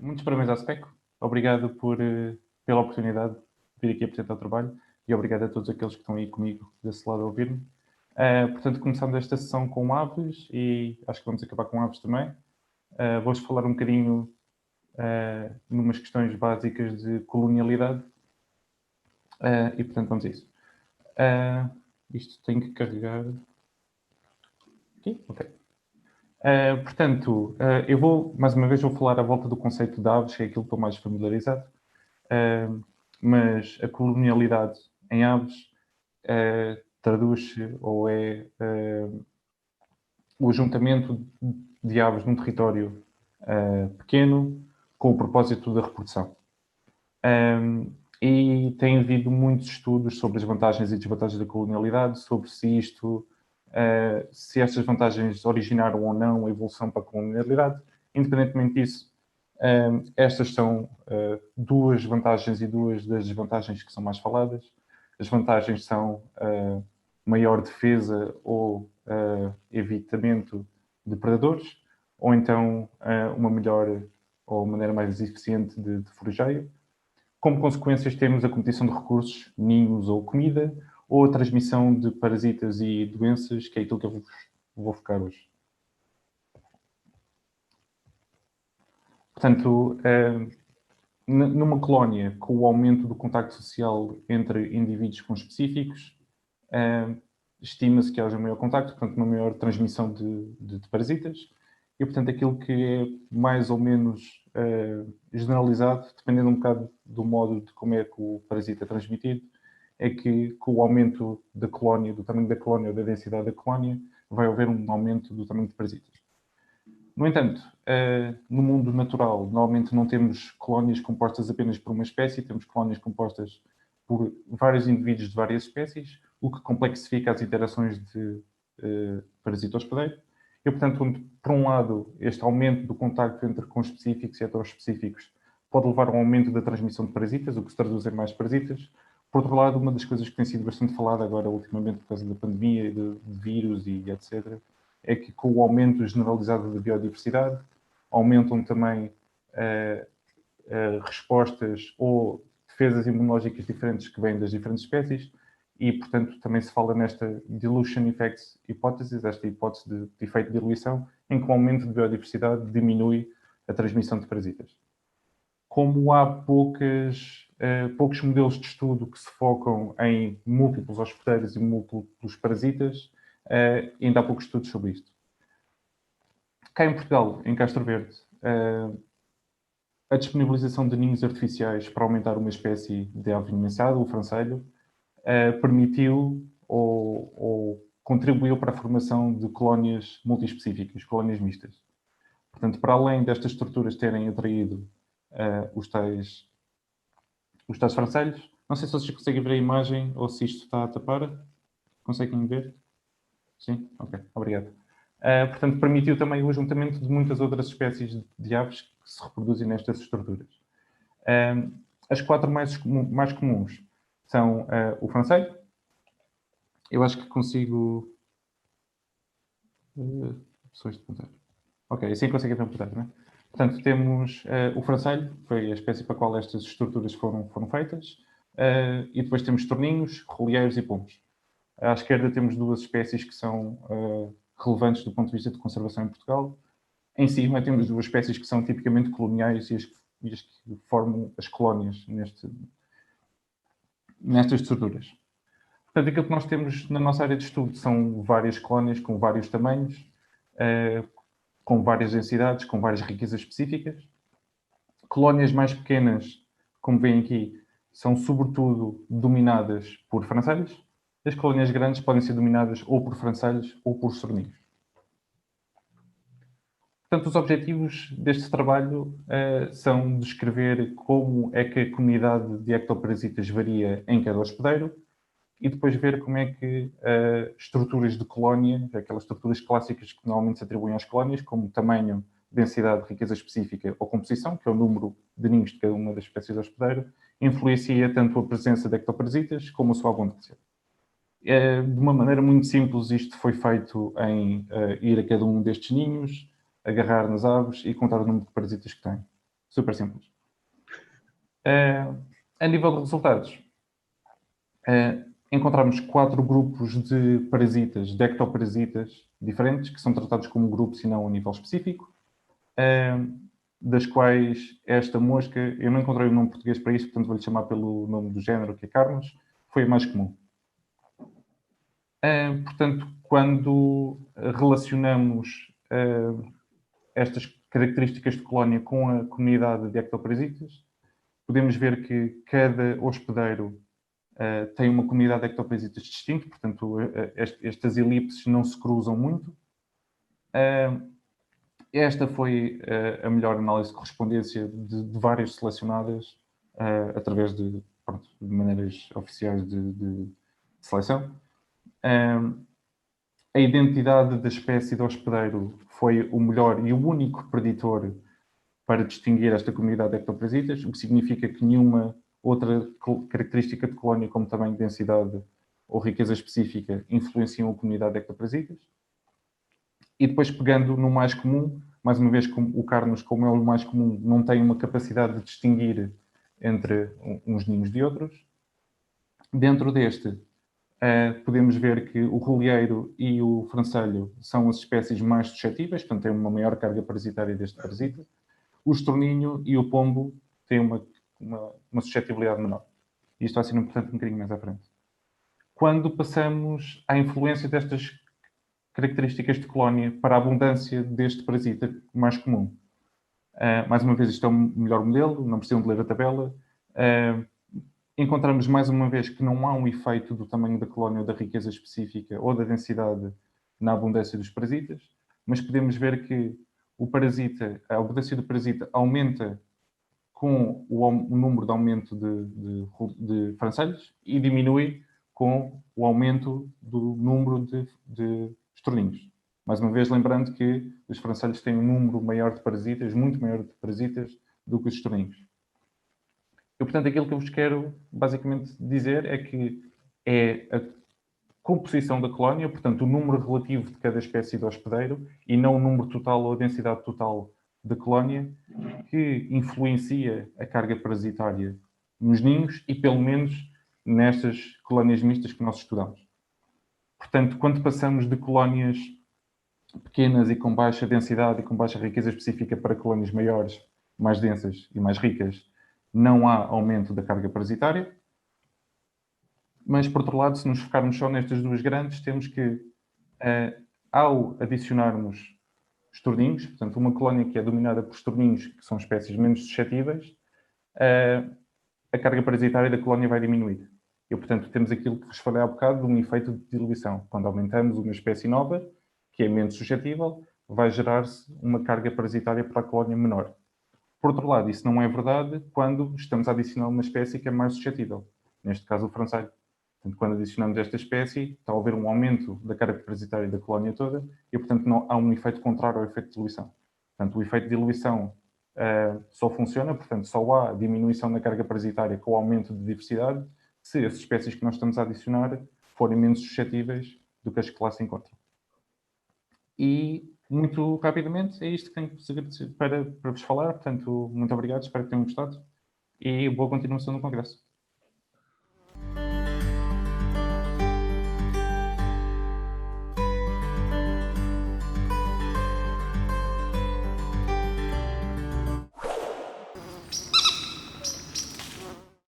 Muitos parabéns à SPECO. Obrigado pela oportunidade de vir aqui apresentar o trabalho e obrigado a todos aqueles que estão aí comigo desse lado a ouvir-me. Portanto, começamos esta sessão com aves e acho que vamos acabar com aves também. Vou-vos falar um bocadinho numas questões básicas de colonialidade e, portanto, vamos a isso. Isto tem que carregar... Aqui? Ok. Portanto, eu vou, mais uma vez, falar à volta do conceito de aves, que é aquilo que estou mais familiarizado. Mas a colonialidade em aves traduz-se ou é o ajuntamento de aves num território pequeno com o propósito da reprodução. E tem havido muitos estudos sobre as vantagens e desvantagens da colonialidade, sobre se se estas vantagens originaram ou não a evolução para a colonialidade. Independentemente disso, estas são duas vantagens e duas das desvantagens que são mais faladas. As vantagens são maior defesa ou evitamento de predadores, ou então uma melhor ou maneira mais eficiente de forageio. Como consequências temos a competição de recursos, ninhos ou comida, ou a transmissão de parasitas e doenças, que é aquilo que eu vou focar hoje. Portanto, numa colónia, com o aumento do contacto social entre indivíduos conspecíficos, estima-se que haja maior contacto, portanto, uma maior transmissão de parasitas. E, portanto, aquilo que é mais ou menos generalizado, dependendo um bocado do modo de como é que o parasita é transmitido, é que com o aumento da colónia, do tamanho da colónia ou da densidade da colónia, vai haver um aumento do tamanho de parasitas. No entanto, no mundo natural, normalmente não temos colónias compostas apenas por uma espécie, temos colónias compostas por vários indivíduos de várias espécies, o que complexifica as interações de parasita-hospedeiro. E, portanto, por um lado, este aumento do contacto entre conspecíficos e heterospecíficos pode levar a um aumento da transmissão de parasitas, o que se traduz em mais parasitas. Por outro lado, uma das coisas que tem sido bastante falada agora ultimamente por causa da pandemia, de vírus e etc., é que com o aumento generalizado da biodiversidade, aumentam também respostas ou defesas imunológicas diferentes que vêm das diferentes espécies e, portanto, também se fala nesta dilution effects hipótese, esta hipótese de efeito de diluição, em que o aumento de biodiversidade diminui a transmissão de parasitas. Como há poucos modelos de estudo que se focam em múltiplos hospedeiros e múltiplos parasitas, ainda há poucos estudos sobre isto. Cá em Portugal, em Castro Verde, a disponibilização de ninhos artificiais para aumentar uma espécie de ave enmeaçada, o francelho, permitiu ou contribuiu para a formação de colónias multiespecíficas, colónias mistas. Portanto, para além destas estruturas terem atraído os tais francelhos, não sei se vocês conseguem ver a imagem ou se isto está a tapar. Conseguem ver? Sim? Ok, obrigado. Portanto, permitiu também o ajuntamento de muitas outras espécies de aves que se reproduzem nestas estruturas. As quatro mais comuns são o francelho. Eu acho que consigo... opções de ponteiro. Ok, assim consigo ver o ponteiro, não é? Portanto, temos o francelho, que foi a espécie para a qual estas estruturas foram feitas. E depois temos torninhos, relieiros e pombos. À esquerda temos duas espécies que são relevantes do ponto de vista de conservação em Portugal. Em cima temos duas espécies que são tipicamente coloniais e as que formam as colónias nestas estruturas. Portanto, aquilo que nós temos na nossa área de estudo são várias colónias com vários tamanhos, com várias densidades, com várias riquezas específicas. Colónias mais pequenas, como veem aqui, são sobretudo dominadas por francelhos. As colónias grandes podem ser dominadas ou por francelhos ou por sorninhos. Portanto, os objetivos deste trabalho são descrever como é que a comunidade de ectoparasitas varia em cada hospedeiro e depois ver como é que estruturas de colónia, aquelas estruturas clássicas que normalmente se atribuem às colónias, como tamanho, densidade, riqueza específica ou composição, que é o número de ninhos de cada uma das espécies de hospedeiro, influencia tanto a presença de ectoparasitas como a sua abundância. De uma maneira muito simples, isto foi feito em ir a cada um destes ninhos, agarrar nas aves e contar o número de parasitas que têm. Super simples. A nível de resultados, encontramos 4 grupos de parasitas, de ectoparasitas diferentes, que são tratados como grupos e não a nível específico, das quais esta mosca, eu não encontrei o nome português para isto, portanto vou-lhe chamar pelo nome do género, que é Carnos, foi a mais comum. Portanto, quando relacionamos estas características de colónia com a comunidade de ectoparasitas, podemos ver que cada hospedeiro tem uma comunidade de ectoparasitas distinta, portanto, estas elipses não se cruzam muito. Esta foi a melhor análise de correspondência de várias selecionadas através de maneiras oficiais de seleção. A identidade da espécie de hospedeiro foi o melhor e o único preditor para distinguir esta comunidade de ectoparasitas, o que significa que nenhuma outra característica de colónia, como tamanho, densidade ou riqueza específica, influenciam a comunidade de ectoparasitas. E depois, pegando no mais comum, mais uma vez, o Carnos, como é o mais comum, não tem uma capacidade de distinguir entre uns ninhos de outros. Dentro deste, podemos ver que o rolheiro e o francelho são as espécies mais suscetíveis, portanto, têm uma maior carga parasitária deste parasita. O estorninho e o pombo têm uma suscetibilidade menor. Isto vai ser importante um bocadinho mais à frente. Quando passamos à influência destas características de colónia para a abundância deste parasita mais comum. Mais uma vez, isto é o melhor modelo, não precisam de ler a tabela. Encontramos mais uma vez que não há um efeito do tamanho da colónia ou da riqueza específica ou da densidade na abundância dos parasitas, mas podemos ver que a abundância do parasita aumenta com o número de aumento de francelhos e diminui com o aumento do número de estorninhos. Mais uma vez, lembrando que os francelhos têm um número maior de parasitas, muito maior de parasitas, do que os estorninhos. E, portanto, aquilo que eu vos quero basicamente dizer é que é a composição da colónia, portanto, o número relativo de cada espécie de hospedeiro e não o número total ou a densidade total da colónia que influencia a carga parasitária nos ninhos e, pelo menos, nestas colónias mistas que nós estudamos. Portanto, quando passamos de colónias pequenas e com baixa densidade e com baixa riqueza específica para colónias maiores, mais densas e mais ricas, não há aumento da carga parasitária. Mas, por outro lado, se nos focarmos só nestas duas grandes, temos que, ao adicionarmos estorninhos, portanto, uma colónia que é dominada por estorninhos, que são espécies menos suscetíveis, a carga parasitária da colónia vai diminuir. E, portanto, temos aquilo que vos falei há bocado de um efeito de diluição. Quando aumentamos uma espécie nova, que é menos suscetível, vai gerar-se uma carga parasitária para a colónia menor. Por outro lado, isso não é verdade quando estamos a adicionar uma espécie que é mais suscetível. Neste caso, o francelho. Portanto, quando adicionamos esta espécie, está a haver um aumento da carga parasitária da colónia toda e, portanto, não, há um efeito contrário ao efeito de diluição. Portanto, o efeito de diluição só funciona, portanto, só há diminuição da carga parasitária com o aumento de diversidade se as espécies que nós estamos a adicionar forem menos suscetíveis do que as que lá se encontram. E, muito rapidamente, é isto que tenho para vos falar. Portanto, muito obrigado, espero que tenham gostado e boa continuação no Congresso.